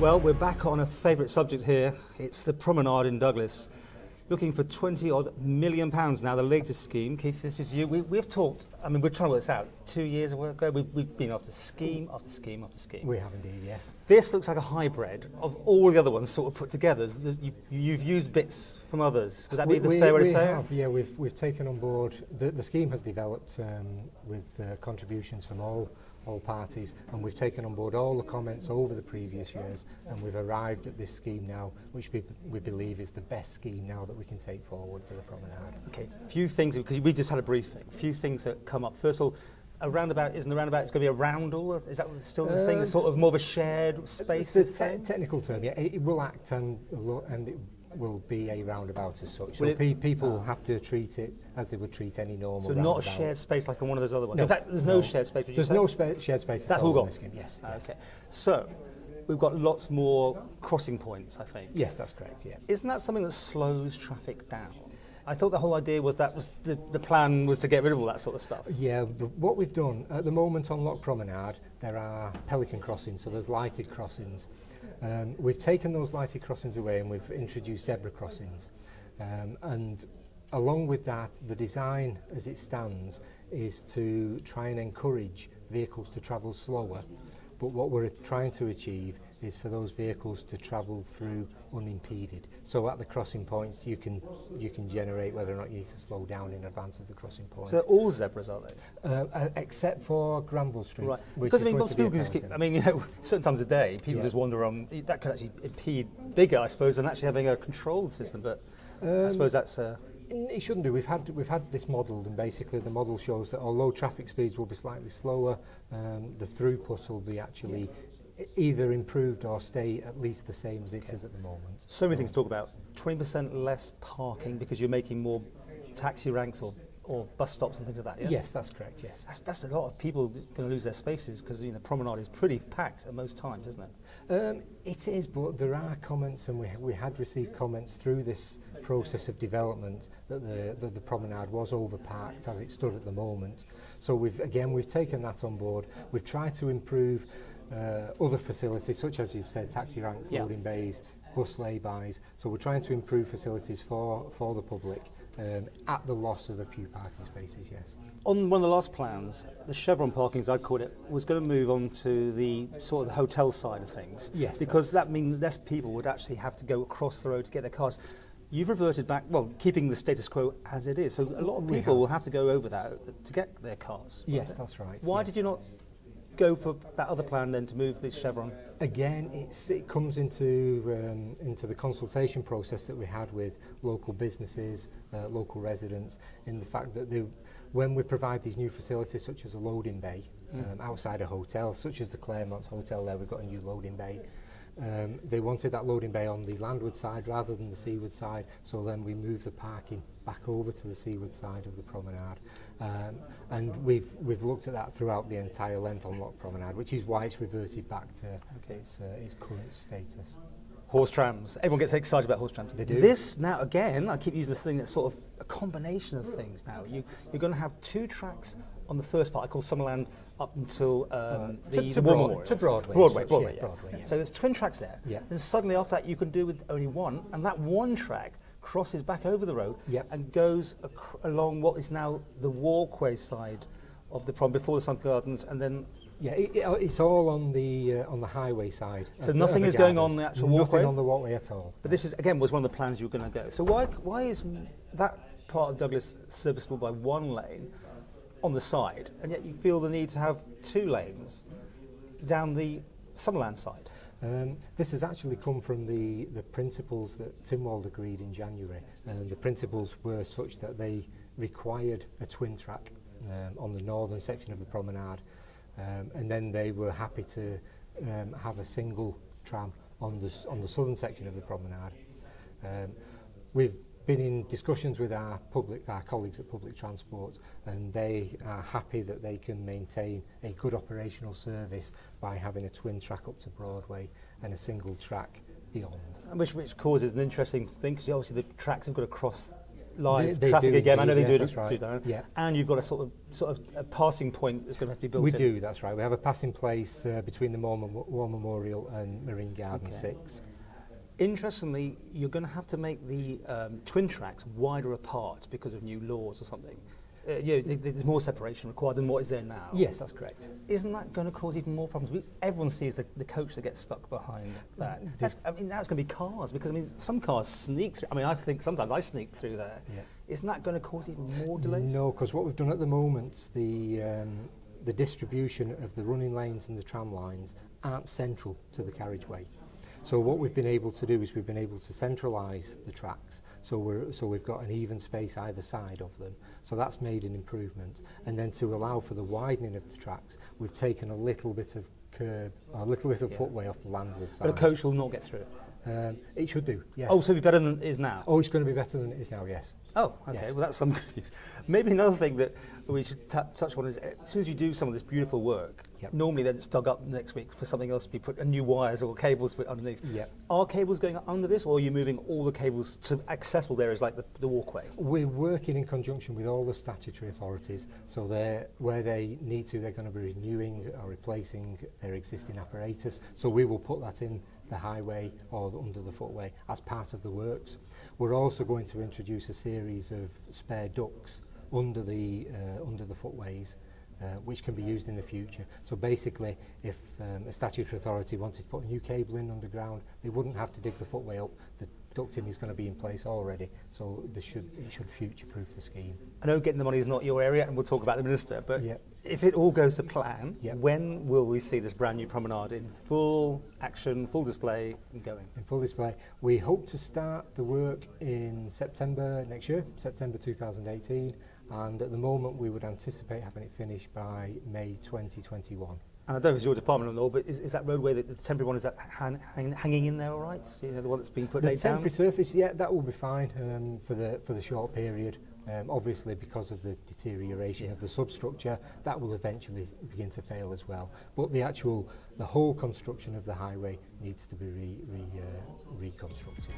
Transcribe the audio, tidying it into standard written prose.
Well, we're back on a favourite subject here. It's the Promenade in Douglas. Looking for £20-odd million now, the latest scheme. Keith, this is you. We've talked, I mean, we're trying to work this out. 2 years ago, we've been after scheme after scheme after scheme. We have indeed, yes. This looks like a hybrid of all the other ones sort of put together. You've used bits from others. Would that be the fair way to say it? Yeah, we've taken on board, the scheme has developed with contributions from all parties, and we've taken on board all the comments over the previous years, and we've arrived at this scheme now, which we believe is the best scheme now that we can take forward for the Promenade. Okay, few things, because we just had a briefing, few things that come up. First of all, a roundabout, isn't a roundabout, it's going to be a roundel? Is that still the thing? It's sort of more of a shared space? It's a technical term, yeah. It will act and it will be a roundabout as such. So people will have to treat it as they would treat any normal roundabout. So not a shared space like in one of those other ones? No, in fact, there's no shared space? There's no shared space. That's all gone? Yes. Okay. So, we've got lots more crossing points, I think. Yes, that's correct, yeah. Isn't that something that slows traffic down? I thought the whole idea was the plan was to get rid of all that sort of stuff. Yeah, what we've done, at the moment on Loch Promenade, there are pelican crossings, so there's lighted crossings. We've taken those lighted crossings away and we've introduced zebra crossings. And along with that, the design as it stands is to try and encourage vehicles to travel slower. But what we're trying to achieve is for those vehicles to travel through unimpeded. So at the crossing points, you can generate whether or not you need to slow down in advance of the crossing point. So they're all zebras, are they? Except for Granville Street. Right. Which because is I mean, going to be a pelican. I mean, you know, certain times a day, people just wander on. That could actually impede bigger, I suppose, than actually having a controlled system. But I suppose that's. It shouldn't do. We've had this modelled, and basically the model shows that although traffic speeds will be slightly slower, the throughput will be actually either improved or stay at least the same as it is at the moment. So many things to talk about. 20% less parking because you're making more taxi ranks or bus stops and things like that, yes? Yes, that's correct, yes. That's a lot of people going to lose their spaces because the Promenade is pretty packed at most times, isn't it? It is, but there are comments, and we had received comments through this process of development that the Promenade was overpacked as it stood at the moment. So we've taken that on board. We've tried to improve other facilities, such as you've said, taxi ranks, loading bays, bus lay-bys. So we're trying to improve facilities for the public at the loss of a few parking spaces, yes. On one of the last plans, the Chevron parking, as I called it, was going to move on to the sort of the hotel side of things. Yes. Because that means less people would actually have to go across the road to get their cars. You've reverted back, well, keeping the status quo as it is. So a lot of people will have to go over that to get their cars. Yes, that's right. Why did you not go for that other plan then to move the Chevron? Again, it comes into the consultation process that we had with local businesses, local residents, in the fact that when we provide these new facilities such as a loading bay outside a hotel, such as the Claremont Hotel there, we've got a new loading bay. They wanted that loading bay on the landward side rather than the seaward side, so then we moved the parking back over to the seaward side of the Promenade. And we've looked at that throughout the entire length on Loch Promenade, which is why it's reverted back to its current status. Horse trams. Everyone gets excited about horse trams. They do. This now, again, I keep using this thing that's sort of a combination of things now. You're going to have two tracks on the first part, I call Summerland, up until the War Memorial. To Broadway. Broadway, yeah. So there's twin tracks there. Yeah. Then suddenly after that you can do with only one, and that one track crosses back over the road and goes along what is now the walkway side of the prom before the Sun Gardens, and then it's all on the highway side. So nothing is going on the actual walkway. Nothing on the walkway at all. But this is again was one of the plans you were going to go. So why is that part of Douglas serviceable by one lane on the side, and yet you feel the need to have two lanes down the Summerland side? This has actually come from the principles that Tynwald agreed in January, and the principles were such that they required a twin track on the northern section of the Promenade, and then they were happy to have a single tram on the southern section of the Promenade. We've been in discussions with our colleagues at Public Transport, and they are happy that they can maintain a good operational service by having a twin track up to Broadway and a single track beyond. Which causes an interesting thing, because obviously the tracks have got to cross live They traffic do again. I know indeed, they yes, do, that's right. do that. Yeah. And you've got a sort of a passing point that's going to have to be built We in. do, that's right. We have a passing place between the War Memorial and Marine Garden 6. Interestingly, you're going to have to make the twin tracks wider apart because of new laws or something. There's more separation required than what is there now. Yes, that's correct. Isn't that going to cause even more problems? Everyone sees the coach that gets stuck behind that. Now it's going to be cars, because some cars sneak through. I think sometimes I sneak through there. Yeah. Isn't that going to cause even more delays? No, because what we've done at the moment, the distribution of the running lanes and the tram lines aren't central to the carriageway. So what we've been able to do is we've been able to centralise the tracks, so we've got an even space either side of them. So that's made an improvement. And then to allow for the widening of the tracks, we've taken a little bit of curb, a little bit of footway off the landward side. But a coach will not get through it? It should do, yes. Oh, so it'll be better than it is now? Oh, it's going to be better than it is now, yes. Oh, okay. Yes. Well, that's some good news. Maybe another thing that we should touch on is, as soon as you do some of this beautiful work, normally then it's dug up next week for something else to be put, new wires or cables put underneath. Yep. Are cables going under this, or are you moving all the cables to accessible areas like the walkway? We're working in conjunction with all the statutory authorities, so where they need to, they're going to be renewing or replacing their existing apparatus. So we will put that in the highway or under the footway as part of the works. We're also going to introduce a series of spare ducts under the footways, which can be used in the future. So basically, if a statutory authority wanted to put a new cable in underground, they wouldn't have to dig the footway up. The ducting is going to be in place already, so it should future-proof the scheme. I know getting the money is not your area, and we'll talk about the Minister, but if it all goes to plan, when will we see this brand new promenade in full action, full display and going? In full display. We hope to start the work in September next year, September 2018, and at the moment we would anticipate having it finished by May 2021. And I don't know if it's your department or not, but is that roadway, the temporary one, is that hanging in there all right? So, the one that's being put laid down? The temporary surface, that will be fine for the short period. Obviously, because of the deterioration of the substructure, that will eventually begin to fail as well. But the whole construction of the highway needs to be reconstructed.